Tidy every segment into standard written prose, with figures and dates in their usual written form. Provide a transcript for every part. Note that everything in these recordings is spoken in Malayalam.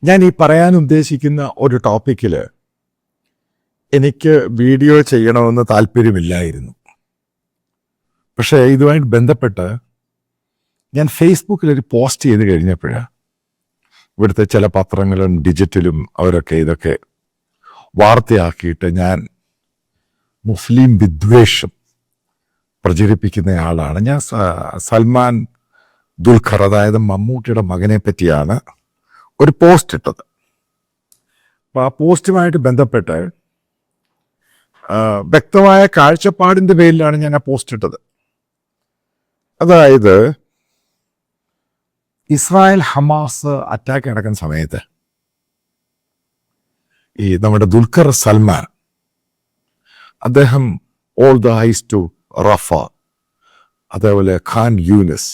ഞാൻ ഈ പറയാൻ ഉദ്ദേശിക്കുന്ന ഒരു ടോപ്പിക്കിൽ എനിക്ക് വീഡിയോ ചെയ്യണമെന്ന് താല്പര്യമില്ലായിരുന്നു. പക്ഷേ ഇതുമായിട്ട് ബന്ധപ്പെട്ട് ഞാൻ ഫേസ്ബുക്കിലൊരു പോസ്റ്റ് ചെയ്ത് കഴിഞ്ഞപ്പോഴാണ് ഇവിടുത്തെ ചില പത്രങ്ങളും ഡിജിറ്റലും അവരൊക്കെ ഇതൊക്കെ വാർത്തയാക്കിയിട്ട് ഞാൻ മുസ്ലിം വിദ്വേഷം പ്രചരിപ്പിക്കുന്ന ആളാണ്. ഞാൻ സൽമാൻ ദുൽഖർ, അതായത് മമ്മൂട്ടിയുടെ മകനെ പറ്റിയാണ് ഒരു പോസ്റ്റ് ഇട്ടത്. അപ്പോൾ ആ പോസ്റ്റുമായിട്ട് ബന്ധപ്പെട്ട് വ്യക്തമായ കാഴ്ചപ്പാടിൻ്റെ പേരിലാണ് ഞാൻ ആ പോസ്റ്റ് ഇട്ടത്. അതായത് ഇസ്രായേൽ ഹമാസ് അറ്റാക്ക് നടക്കുന്ന സമയത്ത് ഈ നമ്മുടെ ദുൽഖർ സൽമാൻ അദ്ദേഹം all the eyes to Rafah, അതേപോലെ ഖാൻ യൂനിസ്,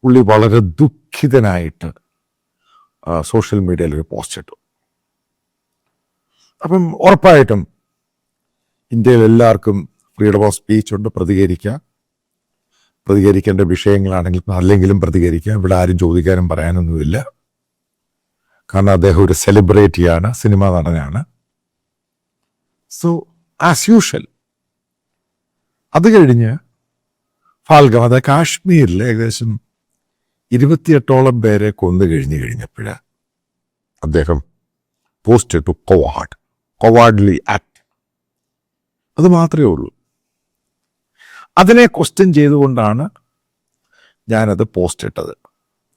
പുള്ളി വളരെ ദുഃഖിതനായിട്ട് സോഷ്യൽ മീഡിയയിൽ ഒരു പോസ്റ്റ് ഇട്ടു. അപ്പം ഉറപ്പായിട്ടും ഇന്ത്യയിൽ എല്ലാവർക്കും ഫ്രീഡം ഓഫ് സ്പീച്ച് ഉണ്ട്, പ്രതികരിക്കേണ്ട വിഷയങ്ങളാണെങ്കിൽ അല്ലെങ്കിലും പ്രതികരിക്കാം. ഇവിടെ ആരും ചോദിക്കാനും പറയാനൊന്നുമില്ല. കാരണം അദ്ദേഹം ഒരു സെലിബ്രിറ്റിയാണ്, സിനിമാ നടനാണ്. സോ ആസ് യൂഷ്വൽ അത് കഴിഞ്ഞ് ഫാൽഗം, അതായത് കാശ്മീരിൽ ഏകദേശം 28ഓളം പേരെ കൊന്നു കഴിഞ്ഞപ്പോഴാണ് അദ്ദേഹം പോസ്റ്റ് ഇട്ടു കൊവാർഡ്ലി ആക്ട്. അത് മാത്രമേ ഉള്ളൂ. അതിനെ ക്വസ്റ്റ്യൻ ചെയ്തുകൊണ്ടാണ് ഞാനത് പോസ്റ്റ് ഇട്ടത്.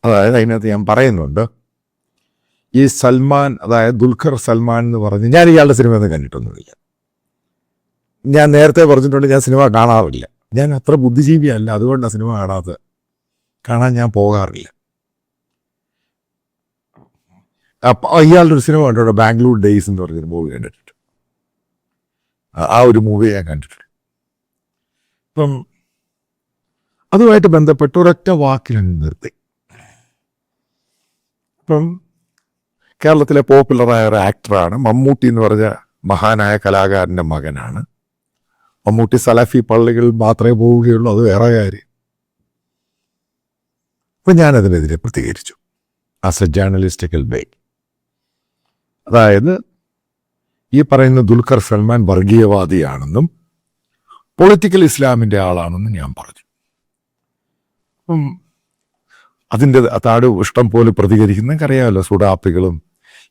അതായത് അതിനകത്ത് ഞാൻ പറയുന്നുണ്ട്, ഈ സൽമാൻ, അതായത് ദുൽഖർ സൽമാൻ എന്ന് പറഞ്ഞ് ഞാൻ ഇയാളുടെ സിനിമയൊന്നും കണ്ടിട്ടൊന്നുമില്ല. ഞാൻ നേരത്തെ പറഞ്ഞിട്ടുണ്ട്, ഞാൻ സിനിമ കാണാറില്ല. ഞാൻ അത്ര ബുദ്ധിജീവിയല്ല, അതുകൊണ്ടാണ് സിനിമ കാണാത്തത്. കാണാൻ ഞാൻ പോകാറില്ല. ഇയാളുടെ ഒരു സിനിമ കണ്ടോ, ബാംഗ്ലൂർ ഡേയ്സ് എന്ന് പറഞ്ഞൊരു മൂവി കണ്ടിട്ടുണ്ട്. ആ ഒരു മൂവി ഞാൻ കണ്ടിട്ടുണ്ട്. അപ്പം അതുമായിട്ട് ബന്ധപ്പെട്ട് ഒരൊറ്റ വാക്കിൽ നിർത്തി. ഇപ്പം കേരളത്തിലെ പോപ്പുലറായ ഒരു ആക്ടറാണ് മമ്മൂട്ടി എന്ന് പറഞ്ഞ മഹാനായ കലാകാരൻ്റെ മകനാണ്. മമ്മൂട്ടി സലഫി പള്ളികളിൽ മാത്രമേ പോവുകയുള്ളൂ, അത് വേറെ കാര്യം. അപ്പം ഞാനതിനെതിരെ പ്രതികരിച്ചു ആസ് എ ജേർണലിസ്റ്റിക്കൽ വേ. അതായത് ഈ പറയുന്ന ദുൽഖർ സൽമാൻ വർഗീയവാദിയാണെന്നും പൊളിറ്റിക്കൽ ഇസ്ലാമിൻ്റെ ആളാണെന്നും ഞാൻ പറഞ്ഞു. അപ്പം അതിൻ്റെ താഴെ ഇഷ്ടം പോലെ പ്രതികരിക്കുന്ന അറിയാമല്ലോ, സുഡാപ്പികളും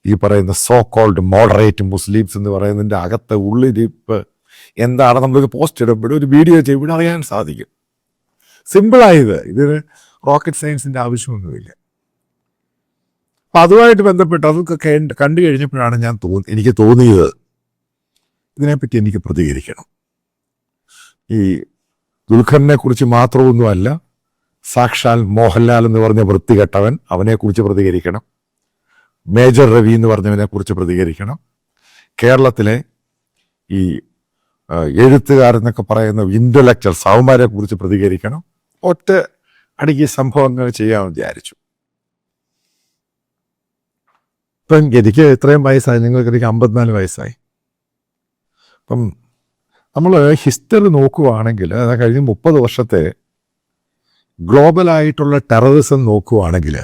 ഈ പറയുന്ന സോ കോൾഡ് മോഡറേറ്റ് മുസ്ലിംസ് എന്ന് പറയുന്നതിൻ്റെ അകത്തെ ഉള്ളിരിപ്പ് എന്താണ് നമ്മൾക്ക് പോസ്റ്റ് ഇടുമ്പോഴും ഒരു വീഡിയോ ചെയ്യുമ്പോഴും അറിയാൻ സാധിക്കും. സിമ്പിളായത്, ഇതിന് റോക്കറ്റ് സയൻസിൻ്റെ ആവശ്യമൊന്നുമില്ല. അപ്പം അതുമായിട്ട് ബന്ധപ്പെട്ട് അതൊക്കെ കണ്ടു കഴിഞ്ഞപ്പോഴാണ് എനിക്ക് തോന്നിയത് ഇതിനെപ്പറ്റി എനിക്ക് പ്രതികരിക്കണം. ഈ ദുൽഖറിനെ കുറിച്ച് മാത്രമൊന്നുമല്ല, സാക്ഷാൽ മോഹൻലാൽ എന്ന് പറഞ്ഞ വൃത്തികെട്ടവൻ, അവനെക്കുറിച്ച് പ്രതികരിക്കണം. മേജർ രവി എന്ന് പറഞ്ഞവനെ കുറിച്ച് പ്രതികരിക്കണം. കേരളത്തിലെ ഈ എഴുത്തുകാരെന്നൊക്കെ പറയുന്ന ഇന്റലക്ച്വൽസ് അവന്മാരെ കുറിച്ച് പ്രതികരിക്കണം. ഒറ്റ അടിക്ക് സംഭവങ്ങൾ ചെയ്യാമെന്ന് വിചാരിച്ചു. ഇപ്പം എനിക്ക് ഇത്രയും വയസ്സായി, നിങ്ങൾക്ക് 54 വയസ്സായി. അപ്പം നമ്മൾ ഹിസ്റ്ററി നോക്കുകയാണെങ്കിൽ, അതായത് കഴിഞ്ഞ 30 വർഷത്തെ ഗ്ലോബലായിട്ടുള്ള ടെററിസം നോക്കുകയാണെങ്കിൽ,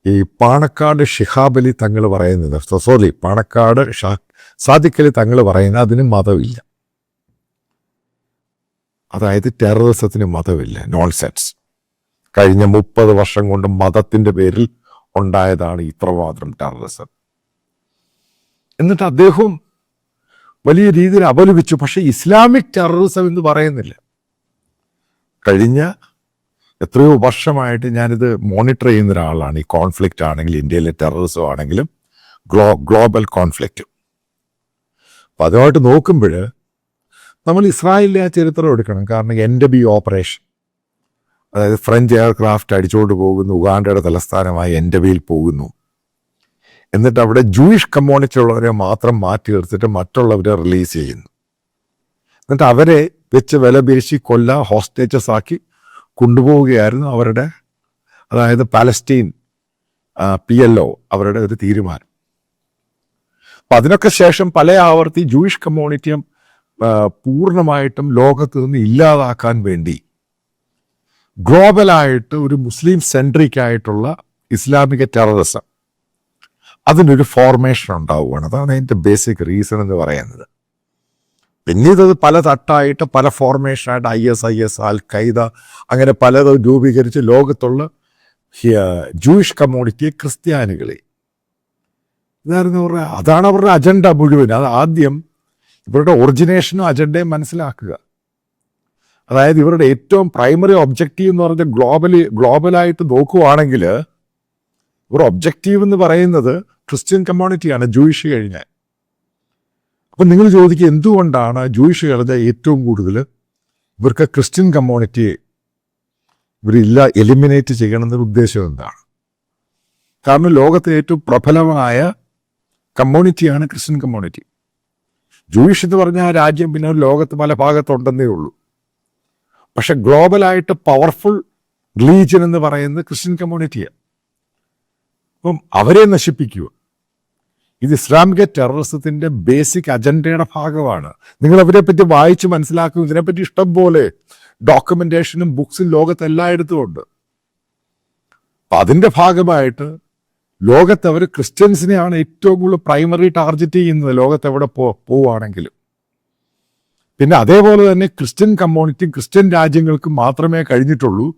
ഈ പാണക്കാട് ഷിഹാബ് അലി തങ്ങൾ പറയുന്നത്, പാണക്കാട് സാദിഖ് അലി തങ്ങൾ പറയുന്നത് അതിന് മതമില്ല. അതായത് ടെററിസത്തിന് മതമില്ല, നോൺസെൻസ്. കഴിഞ്ഞ 30 വർഷം കൊണ്ട് മതത്തിൻ്റെ പേരിൽ ഉണ്ടായതാണ് ഇത്രമാത്രം ടെററിസം. എന്നിട്ട് അദ്ദേഹം വലിയ രീതിയിൽ അപലപിച്ചു. പക്ഷേ ഇസ്ലാമിക് ടെററിസം എന്ന് പറയുന്നില്ല. കഴിഞ്ഞ എത്രയോ വർഷമായിട്ട് ഞാനിത് മോണിറ്റർ ചെയ്യുന്ന ഒരാളാണ്. ഈ കോൺഫ്ലിക്റ്റ് ആണെങ്കിലും ഇന്ത്യയിലെ ടെററിസം ആണെങ്കിലും ഗ്ലോബൽ കോൺഫ്ലിക്റ്റും. അപ്പം അതുമായിട്ട് നോക്കുമ്പോൾ നമ്മൾ ഇസ്രായേലിലെ ആ ചരിത്രം എടുക്കണം. കാരണം എൻഡബി ഓപ്പറേഷൻ, അതായത് ഫ്രഞ്ച് എയർക്രാഫ്റ്റ് അടിച്ചുകൊണ്ട് പോകുന്നു, ഉഗാണ്ടയുടെ തലസ്ഥാനമായ എൻഡബിയിൽ പോകുന്നു. എന്നിട്ട് അവിടെ ജൂയിഷ് കമ്മ്യൂണിറ്റി ഉള്ളവരെ മാത്രം മാറ്റി നിർത്തിയിട്ട് മറ്റുള്ളവരെ റിലീസ് ചെയ്യുന്നു. എന്നിട്ട് അവരെ വെച്ച് വില പിരിച്ച് ഹോസ്റ്റേജസ് ആക്കി കൊണ്ടുപോവുകയായിരുന്നു അവരുടെ, അതായത് പാലസ്റ്റീൻ PLO അവരുടെ ഒരു തീരുമാനം. അപ്പം അതിനൊക്കെ ശേഷം പല ആവർത്തി ജൂയിഷ് കമ്മ്യൂണിറ്റിയും പൂർണ്ണമായിട്ടും ലോകത്ത് നിന്ന് ഇല്ലാതാക്കാൻ വേണ്ടി ഗ്ലോബലായിട്ട് ഒരു മുസ്ലിം സെൻട്രിക് ആയിട്ടുള്ള ഇസ്ലാമിക ടെററിസം അതിനൊരു ഫോർമേഷൻ ഉണ്ടാവുകയാണ്. അതാണ് അതിൻ്റെ ബേസിക് റീസൺ എന്ന് പറയുന്നത്. പിന്നീട് അത് പല തട്ടായിട്ട് പല ഫോർമേഷനായിട്ട് IS, അൽ ഖൈദ അങ്ങനെ പലതും രൂപീകരിച്ച് ലോകത്തുള്ള ജൂയിഷ് കമ്മ്യൂണിറ്റിയെ, ക്രിസ്ത്യാനികളെ, ഇതായിരുന്നു അവരുടെ, അതാണ് അവരുടെ അജണ്ട മുഴുവൻ. അത് ആദ്യം ഇവരുടെ ഒറിജിനേഷനും അജണ്ടയും മനസ്സിലാക്കുക. അതായത് ഇവരുടെ ഏറ്റവും പ്രൈമറി ഒബ്ജക്റ്റീവ് എന്ന് പറഞ്ഞാൽ ഗ്ലോബലായിട്ട് നോക്കുവാണെങ്കിൽ ഇവരുടെ ഒബ്ജക്റ്റീവ് എന്ന് പറയുന്നത് ക്രിസ്ത്യൻ കമ്മ്യൂണിറ്റിയാണ്, ജൂയിഷ് കഴിഞ്ഞാൽ. അപ്പം നിങ്ങൾ ചോദിക്കുക, എന്തുകൊണ്ടാണ് ജൂയിഷ് കഴിഞ്ഞാൽ ഏറ്റവും കൂടുതൽ ഇവർക്ക് ക്രിസ്ത്യൻ കമ്മ്യൂണിറ്റിയെ എലിമിനേറ്റ് ചെയ്യണമെന്നൊരു ഉദ്ദേശം എന്താണ്? കാരണം ലോകത്തെ ഏറ്റവും പ്രബലമായ കമ്മ്യൂണിറ്റിയാണ് ക്രിസ്ത്യൻ കമ്മ്യൂണിറ്റി. ജൂയിഷ് എന്ന് പറഞ്ഞ ആ രാജ്യം പിന്നെ ലോകത്ത് പല ഭാഗത്തുണ്ടെന്നേ ഉള്ളൂ. പക്ഷെ ഗ്ലോബലായിട്ട് പവർഫുൾ റിലീജിയൻ എന്ന് പറയുന്നത് ക്രിസ്ത്യൻ കമ്മ്യൂണിറ്റിയാണ്. അപ്പം അവരെ നശിപ്പിക്കുക, ഇത് ഇസ്ലാമിക ടെററിസത്തിന്റെ ബേസിക് അജണ്ടയുടെ ഭാഗമാണ്. നിങ്ങൾ അവരെ പറ്റി വായിച്ച് മനസ്സിലാക്കും. ഇതിനെപ്പറ്റി ഇഷ്ടം പോലെ ഡോക്യുമെന്റേഷനും ബുക്സും ലോകത്ത് എല്ലായിടത്തും ഉണ്ട്. അപ്പം അതിൻ്റെ ഭാഗമായിട്ട് ലോകത്ത് അവർ ക്രിസ്ത്യൻസിനെയാണ് ഏറ്റവും കൂടുതൽ പ്രൈമറി ടാർഗറ്റ് ചെയ്യുന്നത്, ലോകത്ത് എവിടെ പോവുകയാണെങ്കിലും. പിന്നെ അതേപോലെ തന്നെ ക്രിസ്ത്യൻ കമ്മ്യൂണിറ്റി, ക്രിസ്ത്യൻ രാജ്യങ്ങൾക്ക് മാത്രമേ കഴിഞ്ഞിട്ടുള്ളൂ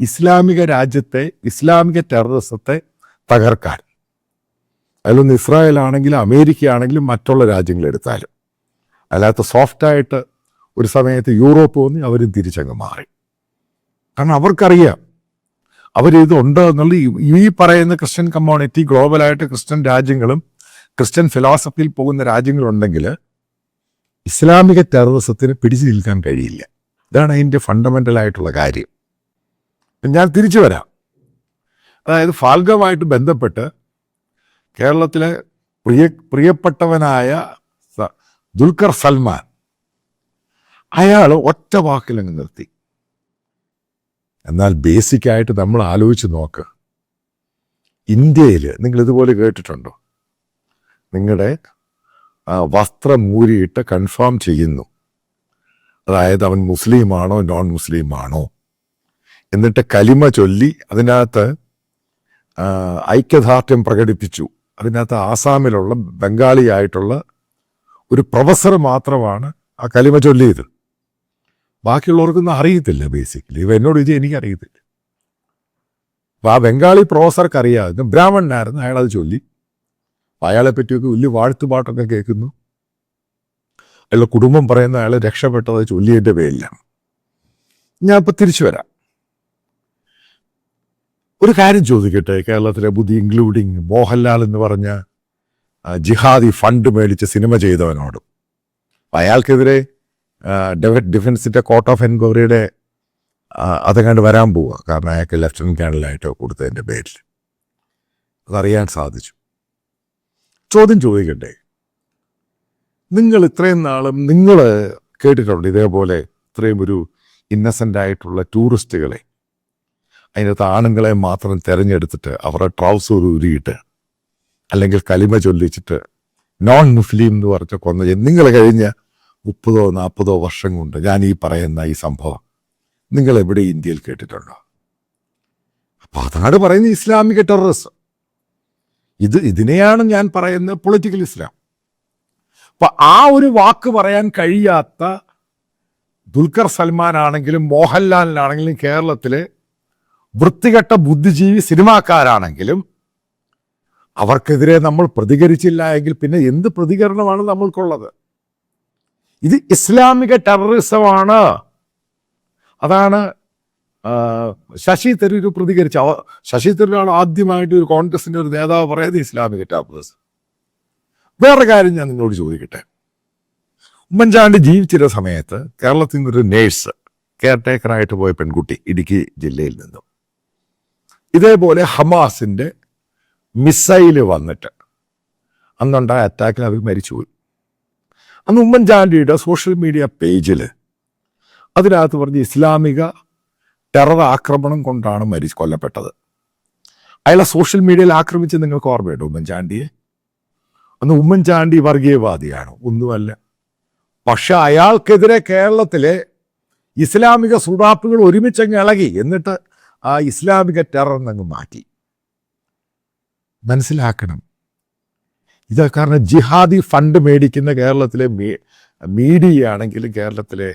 ഇസ്ലാമിക രാജ്യത്തെ, ഇസ്ലാമിക ടെററിസത്തെ തകർക്കാൻ. അതിലൊന്ന് ഇസ്രായേൽ ആണെങ്കിലും അമേരിക്ക ആണെങ്കിലും മറ്റുള്ള രാജ്യങ്ങളെടുത്താലും. അല്ലാത്ത സോഫ്റ്റായിട്ട് ഒരു സമയത്ത് യൂറോപ്പ് വന്ന് അവരും തിരിച്ചങ്ങ് മാറി. കാരണം അവർക്കറിയാം അവരിതുണ്ട് എന്നുള്ള. ഈ പറയുന്ന ക്രിസ്ത്യൻ കമ്മ്യൂണിറ്റി, ഗ്ലോബലായിട്ട് ക്രിസ്ത്യൻ രാജ്യങ്ങളും ക്രിസ്ത്യൻ ഫിലോസഫിയിൽ പോകുന്ന രാജ്യങ്ങളുണ്ടെങ്കിൽ ഇസ്ലാമിക ടെററിസത്തിന് പിടിച്ചു നിൽക്കാൻ കഴിയില്ല. ഇതാണ് അതിൻ്റെ ഫണ്ടമെൻ്റൽ ആയിട്ടുള്ള കാര്യം. ഞാൻ തിരിച്ചു വരാം. അതായത് ഫാൽഗുമായിട്ട് ബന്ധപ്പെട്ട് കേരളത്തിലെ പ്രിയപ്പെട്ടവനായ ദുൽഖർ സൽമാൻ, അയാൾ ഒറ്റ വാക്കിലങ്ങ് നിർത്തി. എന്നാൽ ബേസിക്കായിട്ട് നമ്മൾ ആലോചിച്ച് നോക്ക്, ഇന്ത്യയിൽ നിങ്ങൾ ഇതുപോലെ കേട്ടിട്ടുണ്ടോ? നിങ്ങളുടെ വസ്ത്രം മൂരിയിട്ട് കൺഫേം ചെയ്യുന്നു, അതായത് അവൻ മുസ്ലിമാണോ നോൺ മുസ്ലിമാണോ, എന്നിട്ട് കലിമ ചൊല്ലി അതിനകത്ത് ഐക്യദാർഢ്യം പ്രകടിപ്പിച്ചു. അതിനകത്ത് ആസാമിലുള്ള ബംഗാളിയായിട്ടുള്ള ഒരു പ്രൊഫസർ മാത്രമാണ് ആ കലിമ ചൊല്ലിയത്. ബാക്കിയുള്ളവർക്കൊന്നും അറിയത്തില്ല. ബേസിക്കലി ഇവ എന്നോട് ഇത് എനിക്കറിയത്തില്ല. അപ്പം ആ ബംഗാളി പ്രൊഫസർക്ക് അറിയാമായിരുന്നു, ബ്രാഹ്മണനായിരുന്നു, അയാളത് ചൊല്ലി. അയാളെ പറ്റിയൊക്കെ വലിയ വാഴ്ത്തുപാട്ടൊക്കെ കേൾക്കുന്നു. അയാളുടെ കുടുംബം പറയുന്ന അയാൾ രക്ഷപ്പെട്ടത് ചൊല്ലിയതിൻ്റെ പേരിലാണ്. ഞാൻ ഇപ്പം തിരിച്ചു വരാം. ഒരു കാര്യം ചോദിക്കട്ടെ, കേരളത്തിലെ ബുദ്ധി ഇൻക്ലൂഡിങ് മോഹൻലാൽ എന്ന് പറഞ്ഞ ജിഹാദി ഫണ്ട് മേടിച്ച് സിനിമ ചെയ്തവനോടും അയാൾക്കെതിരെ ഡിഫൻസിൻ്റെ കോർട്ട് ഓഫ് എൻക്വയറിയുടെ അതങ്ങാണ്ട് വരാൻ പോവുക. കാരണം അയാൾക്ക് ലെഫ്റ്റനന്റ് കേണലായിട്ടോ കൊടുത്തതിൻ്റെ പേരിൽ അതറിയാൻ സാധിച്ചു. ചോദ്യം ചോദിക്കട്ടെ, നിങ്ങൾ ഇത്രയും നാളും നിങ്ങൾ കേട്ടിട്ടുണ്ട് ഇതേപോലെ ഇത്രയും ഒരു ഇന്നസെൻ്റ് ആയിട്ടുള്ള ടൂറിസ്റ്റുകളെ, അതിനകത്ത് ആണുങ്ങളെ മാത്രം തിരഞ്ഞെടുത്തിട്ട് അവരുടെ ട്രൗസർ ഉരിയിട്ട് അല്ലെങ്കിൽ കലിമ ചൊല്ലിച്ചിട്ട് നോൺ മുസ്ലിം എന്ന് പറഞ്ഞ കൊന്ന നിങ്ങൾ കഴിഞ്ഞ 30-40 വർഷം കൊണ്ട് ഞാൻ ഈ പറയുന്ന ഈ സംഭവം നിങ്ങൾ എവിടെ ഇന്ത്യയിൽ കേട്ടിട്ടുണ്ടോ? അപ്പൊ അതാണ് പറയുന്നത് ഇസ്ലാമിക ടെററിസം. ഇതിനെയാണ് ഞാൻ പറയുന്നത് പൊളിറ്റിക്കൽ ഇസ്ലാം. അപ്പൊ ആ ഒരു വാക്ക് പറയാൻ കഴിയാത്ത ദുൽഖർ സൽമാൻ ആണെങ്കിലും മോഹൻലാലിനാണെങ്കിലും കേരളത്തിലെ വൃത്തികെട്ട ബുദ്ധിജീവി സിനിമാക്കാരാണെങ്കിലും അവർക്കെതിരെ നമ്മൾ പ്രതികരിച്ചില്ല എങ്കിൽ പിന്നെ എന്ത് പ്രതികരണമാണ് നമ്മൾക്കുള്ളത്? ഇത് ഇസ്ലാമിക ടെററിസമാണ്. അതാണ് ശശി തരൂർ പ്രതികരിച്ച. ശശി തരൂരാണ് ആദ്യമായിട്ട് ഒരു കോൺഗ്രസിന്റെ ഒരു നേതാവ് പറയുന്നത് ഇസ്ലാമിക ടെററിസം. വേറെ കാര്യം ഞാൻ നിങ്ങളോട് ചോദിക്കട്ടെ. ഉമ്മൻചാണ്ടി ജീവിച്ചിരുന്ന സമയത്ത് കേരളത്തിൽ നിന്നൊരു നേഴ്സ്, കെയർ ടേക്കറായിട്ട് പോയ പെൺകുട്ടി ഇടുക്കി ജില്ലയിൽ നിന്നും ഇതേപോലെ ഹമാസിന്റെ മിസൈല് വന്നിട്ട് അന്നുണ്ടായ അറ്റാക്കിൽ അവർ മരിച്ചുപോയി. അന്ന് ഉമ്മൻചാണ്ടിയുടെ സോഷ്യൽ മീഡിയ പേജിൽ അതിനകത്ത് പറഞ്ഞ് ഇസ്ലാമിക ടെറർ ആക്രമണം കൊണ്ടാണ് കൊല്ലപ്പെട്ടത്. അയാളെ സോഷ്യൽ മീഡിയയിൽ ആക്രമിച്ച് നിങ്ങൾക്ക് ഓർമ്മയുണ്ടോ ഉമ്മൻചാണ്ടിയെ? അന്ന് ഉമ്മൻചാണ്ടി വർഗീയവാദിയാണ്, ഒന്നുമല്ല. പക്ഷെ അയാൾക്കെതിരെ കേരളത്തിലെ ഇസ്ലാമിക സുഡാപ്പുകൾ ഒരുമിച്ചങ്ങ് ഇളകി. എന്നിട്ട് ആ ഇസ്ലാമിക ടെറർ അങ്ങ് മാറ്റി. മനസ്സിലാക്കണം, ഇത് കാരണം ജിഹാദി ഫണ്ട് മേടിക്കുന്ന കേരളത്തിലെ മീഡിയ ആണെങ്കിലും കേരളത്തിലെ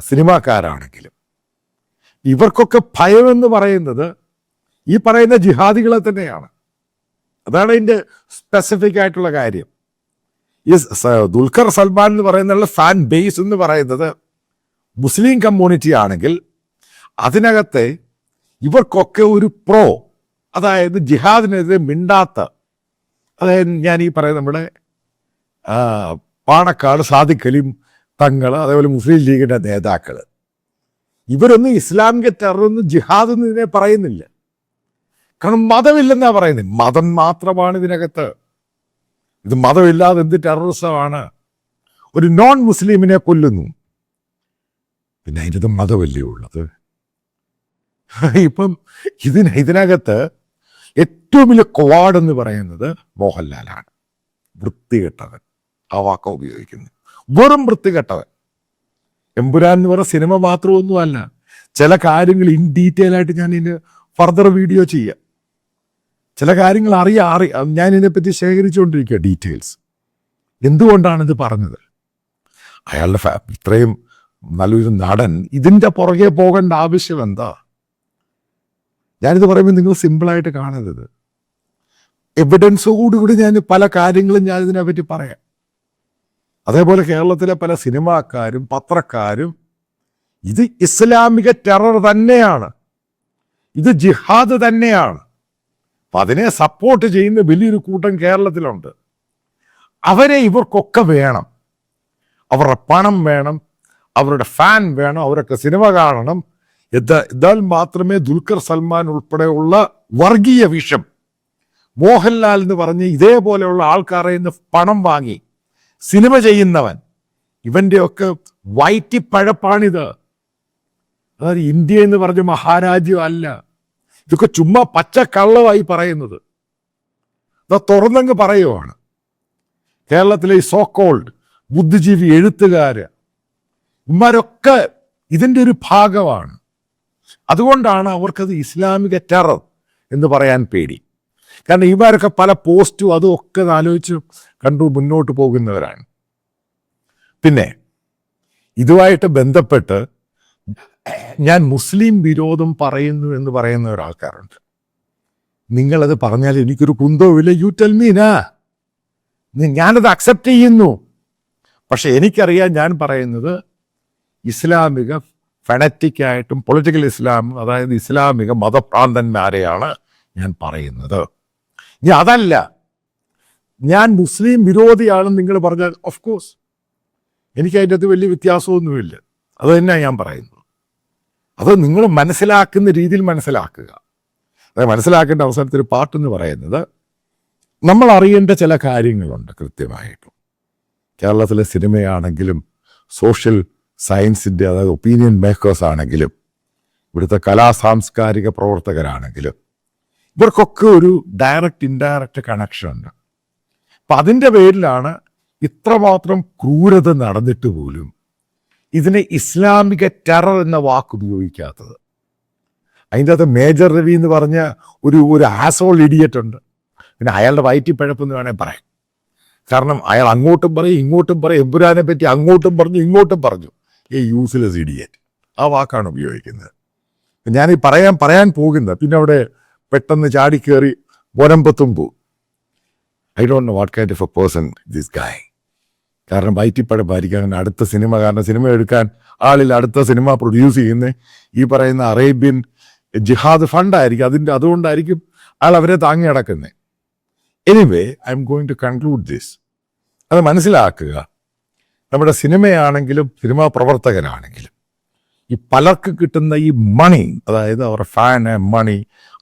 സിനിമാക്കാരാണെങ്കിലും ഇവർക്കൊക്കെ ഭയമെന്ന് പറയുന്നത് ഈ പറയുന്ന ജിഹാദികളെ തന്നെയാണ്. അതാണ് ഇതിൻ്റെ സ്പെസിഫിക് ആയിട്ടുള്ള കാര്യം. ഈ ദുൽഖർ സൽമാൻ എന്ന് പറയുന്ന ഫാൻ ബേസ് എന്ന് പറയുന്നത് മുസ്ലിം കമ്മ്യൂണിറ്റി ആണെങ്കിൽ അതിനകത്തെ ഇവർക്കൊക്കെ ഒരു അതായത് ജിഹാദിനെതിരെ മിണ്ടാത്ത, അതായത് ഞാൻ ഈ പറയുന്ന നമ്മുടെ പാണക്കാട് സാദിഖ് അലി തങ്ങൾ, അതേപോലെ മുസ്ലിം ലീഗിൻ്റെ നേതാക്കൾ, ഇവരൊന്നും ഇസ്ലാമിക ടെററൊന്നും ജിഹാദ് എന്ന് ഇതിനെ പറയുന്നില്ല. കാരണം മതമില്ലെന്നാ പറയുന്നത്. മതം മാത്രമാണ് ഇതിനകത്ത്. ഇത് മതമില്ലാതെ എന്ത് ടെററിസമാണ്? ഒരു നോൺ മുസ്ലിമിനെ കൊല്ലുന്നു, പിന്നെ അതിൻ്റെ മതമല്ലേ ഉള്ളത്? ഇപ്പം ഇതിനകത്ത് ഏറ്റവും വലിയ കൊവാടെന്ന് പറയുന്നത് മോഹൻലാലാണ്. വൃത്തികെട്ടവൻ, ആ വാക്ക ഉപയോഗിക്കുന്നു. വെറും വൃത്തികെട്ടവൻ. എമ്പുരാൻ എന്ന് പറയുന്ന സിനിമ മാത്രമൊന്നുമല്ല, ചില കാര്യങ്ങൾ ഇൻ ഡീറ്റെയിൽ ആയിട്ട് ഞാൻ ഇതിന് ഫർദർ വീഡിയോ ചെയ്യാം. ചില കാര്യങ്ങൾ ഞാൻ ഇതിനെപ്പറ്റി ശേഖരിച്ചുകൊണ്ടിരിക്കുക ഡീറ്റെയിൽസ്. എന്തുകൊണ്ടാണിത് പറഞ്ഞത്? അയാളുടെ ഇത്രയും നല്ലൊരു നടൻ ഇതിൻ്റെ പുറകെ പോകേണ്ട ആവശ്യം എന്താ? ഞാനിത് പറയുമ്പോൾ നിങ്ങൾ സിമ്പിളായിട്ട് കാണരുത്. എവിഡൻസോടുകൂടി ഞാൻ പല കാര്യങ്ങളും ഞാൻ ഇതിനെപ്പറ്റി പറയാം. അതേപോലെ കേരളത്തിലെ പല സിനിമാക്കാരും പത്രക്കാരും ഇത് ഇസ്ലാമിക ടെറർ തന്നെയാണ്, ഇത് ജിഹാദ് തന്നെയാണ്, അപ്പം അതിനെ സപ്പോർട്ട് ചെയ്യുന്ന വലിയൊരു കൂട്ടം കേരളത്തിലുണ്ട്. അവരെ ഇവർക്കൊക്കെ വേണം, അവരുടെ പണം വേണം, അവരുടെ ഫാൻ വേണം, അവരൊക്കെ സിനിമ കാണണം. എന്നാൽ മാത്രമേ ദുൽഖർ സൽമാൻ ഉൾപ്പെടെയുള്ള വർഗീയ വിഷം, മോഹൻലാൽ എന്ന് പറഞ്ഞ് ഇതേപോലെയുള്ള ആൾക്കാരെ നിന്ന് പണം വാങ്ങി സിനിമ ചെയ്യുന്നവൻ, ഇവൻ്റെയൊക്കെ വയറ്റിപ്പഴപ്പാണിത്. അതായത് ഇന്ത്യ എന്ന് പറഞ്ഞ മഹാരാജ്യം അല്ല, ഇതൊക്കെ ചുമ്മാ പച്ചക്കള്ളമായി പറയുന്നത്. അത് തുറന്നങ്ങ് പറയുവാണ്. കേരളത്തിലെ ഈ സോക്കോൾഡ് ബുദ്ധിജീവി എഴുത്തുകാര് ഇവന്മാരൊക്കെ ഇതിൻ്റെ ഒരു ഭാഗമാണ്. അതുകൊണ്ടാണ് അവർക്കത് ഇസ്ലാമിക ടെറർ എന്ന് പറയാൻ പേടി. കാരണം ഇവരൊക്കെ പല പോസ്റ്റും അതും ഒക്കെ ആലോചിച്ച് കണ്ടു മുന്നോട്ട് പോകുന്നവരാണ്. പിന്നെ ഇതുമായിട്ട് ബന്ധപ്പെട്ട് ഞാൻ മുസ്ലിം വിരോധം പറയുന്നു എന്ന് പറയുന്ന ഒരാൾക്കാരുണ്ട്. നിങ്ങളത് പറഞ്ഞാൽ എനിക്കൊരു കുന്തവുമില്ല, യു ടെൽ മീനാ, ഞാനത് അക്സെപ്റ്റ് ചെയ്യുന്നു. പക്ഷെ എനിക്കറിയാം ഞാൻ പറയുന്നത് ഇസ്ലാമിക ഫെനറ്റിക്കായിട്ടും പൊളിറ്റിക്കൽ ഇസ്ലാമും, അതായത് ഇസ്ലാമിക മതഭ്രാന്തന്മാരെയാണ് ഞാൻ പറയുന്നത്. ഇനി അതല്ല ഞാൻ മുസ്ലിം വിരോധിയാണെന്ന് നിങ്ങൾ പറഞ്ഞാൽ ഓഫ് കോഴ്സ് എനിക്ക് അതിൻ്റെ അകത്ത് വലിയ വ്യത്യാസമൊന്നുമില്ല. അത് തന്നെയാണ് ഞാൻ പറയുന്നത്. അത് നിങ്ങൾ മനസ്സിലാക്കുന്ന രീതിയിൽ മനസ്സിലാക്കുക. അതായത് മനസ്സിലാക്കേണ്ട അവസരത്തിൽ പാട്ടെന്ന് പറയുന്നത് നമ്മൾ അറിയേണ്ട ചില കാര്യങ്ങളുണ്ട് കൃത്യമായിട്ടും. കേരളത്തിലെ സിനിമയാണെങ്കിലും സോഷ്യൽ സയൻസിൻ്റെ, അതായത് ഒപ്പീനിയൻ മേക്കേഴ്സ് ആണെങ്കിലും ഇവിടുത്തെ സാംസ്കാരിക പ്രവർത്തകരാണെങ്കിലും ഇവർക്കൊക്കെ ഒരു ഡയറക്റ്റ് ഇൻഡയറക്റ്റ് കണക്ഷൻ ഉണ്ട്. അപ്പം അതിൻ്റെ പേരിലാണ് ഇത്രമാത്രം ക്രൂരത നടന്നിട്ട് പോലും ഇതിനെ ഇസ്ലാമിക ടെറർ എന്ന വാക്ക് ഉപയോഗിക്കാത്തത്. അതിൻ്റെ അകത്ത് മേജർ രവി എന്ന് പറഞ്ഞ ഒരു ആസോൾ ഇഡിയറ്റ് ഉണ്ട്. പിന്നെ അയാളുടെ വയറ്റിപ്പഴപ്പെന്ന് വേണമെങ്കിൽ പറയാം. കാരണം അയാൾ അങ്ങോട്ടും പറയും ഇങ്ങോട്ടും പറയും, എമ്പുരാനെ പറ്റി അങ്ങോട്ടും പറഞ്ഞു ഇങ്ങോട്ടും പറഞ്ഞു. യൂസ്ലെസ് ഇഡിയറ്റ്, ആ വാക്കാണ് ഉപയോഗിക്കുന്നത്. ഞാനീ പറയാൻ പോകുന്നത് പിന്നെ അവിടെ പെട്ടെന്ന് ചാടിക്കേറി ബോരമ്പത്തും പോവും. I don't know what kind of A person this guy. കാരണം വയറ്റിപ്പഴപ്പായിരിക്കും അടുത്ത സിനിമ, കാരണം സിനിമ എടുക്കാൻ ആളിൽ അടുത്ത സിനിമ പ്രൊഡ്യൂസ് ചെയ്യുന്ന ഈ പറയുന്ന അറേബ്യൻ ജിഹാദ് ഫണ്ടായിരിക്കും. അതുകൊണ്ടായിരിക്കും ആൾ അവരെ താങ്ങി നടക്കുന്നത്. Anyway, I'm going to conclude this. അത് മനസ്സിലാക്കുക. നമ്മുടെ സിനിമയാണെങ്കിലും സിനിമാ പ്രവർത്തകരാണെങ്കിലും ഈ പലർക്ക് കിട്ടുന്ന ഈ മണി, അതായത് അവരുടെ ഫാന് മണി,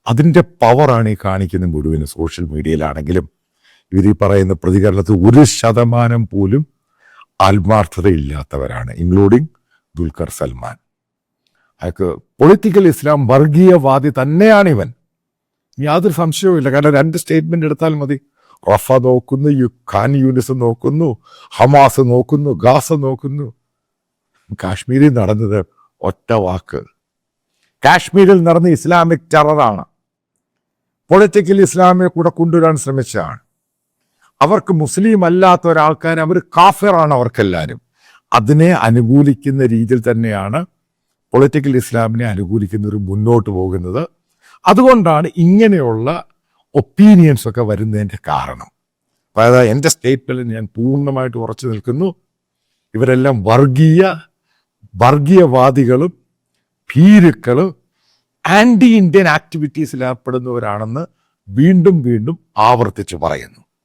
അതിൻ്റെ പവറാണ് ഈ കാണിക്കുന്ന മുഴുവന്. സോഷ്യൽ മീഡിയയിലാണെങ്കിലും ഇവർ ഈ പറയുന്ന പ്രതികരണത്തിൽ 1% പോലും ആത്മാർത്ഥതയില്ലാത്തവരാണ്, ഇൻക്ലൂഡിങ് ദുൽഖർ സൽമാൻ. അയാൾക്ക് പൊളിറ്റിക്കൽ ഇസ്ലാം വർഗീയവാദി തന്നെയാണിവൻ, യാതൊരു സംശയവുമില്ല. കാരണം 2 സ്റ്റേറ്റ്മെന്റ് എടുത്താൽ മതി. റഫ നോക്കുന്നു, ഖാൻ യൂനിസ് നോക്കുന്നു, ഹമാസ് നോക്കുന്നു, ഗാസ നോക്കുന്നു. കാശ്മീരിൽ നടന്നത് ഒറ്റ വാക്ക്, കാശ്മീരിൽ നടന്ന ഇസ്ലാമിക് ടെററാണ്. പൊളിറ്റിക്കൽ ഇസ്ലാമിനെ കൂടെ കൊണ്ടുവരാൻ ശ്രമിച്ചതാണ്. അവർക്ക് മുസ്ലിം അല്ലാത്ത ഒരാൾക്കാർ അവർ കാഫിറാണ് അവർക്കെല്ലാവരും. അതിനെ അനുകൂലിക്കുന്ന രീതിയിൽ തന്നെയാണ് പൊളിറ്റിക്കൽ ഇസ്ലാമിനെ അനുകൂലിക്കുന്നവർ മുന്നോട്ട് പോകുന്നത്. അതുകൊണ്ടാണ് ഇങ്ങനെയുള്ള ഒപ്പീനിയൻസ് ഒക്കെ വരുന്നതിൻ്റെ കാരണം. അതായത് എൻ്റെ സ്റ്റേറ്റ്മെന്റിൽ ഞാൻ പൂർണ്ണമായിട്ട് ഉറച്ചു നിൽക്കുന്നു. ഇവരെല്ലാം വർഗീയവാദികളും ഭീരുക്കളും ആന്റി ഇന്ത്യൻ ആക്ടിവിറ്റീസിൽ ഏർപ്പെടുന്നവരാണെന്ന് വീണ്ടും വീണ്ടും ആവർത്തിച്ച് പറയുന്നു.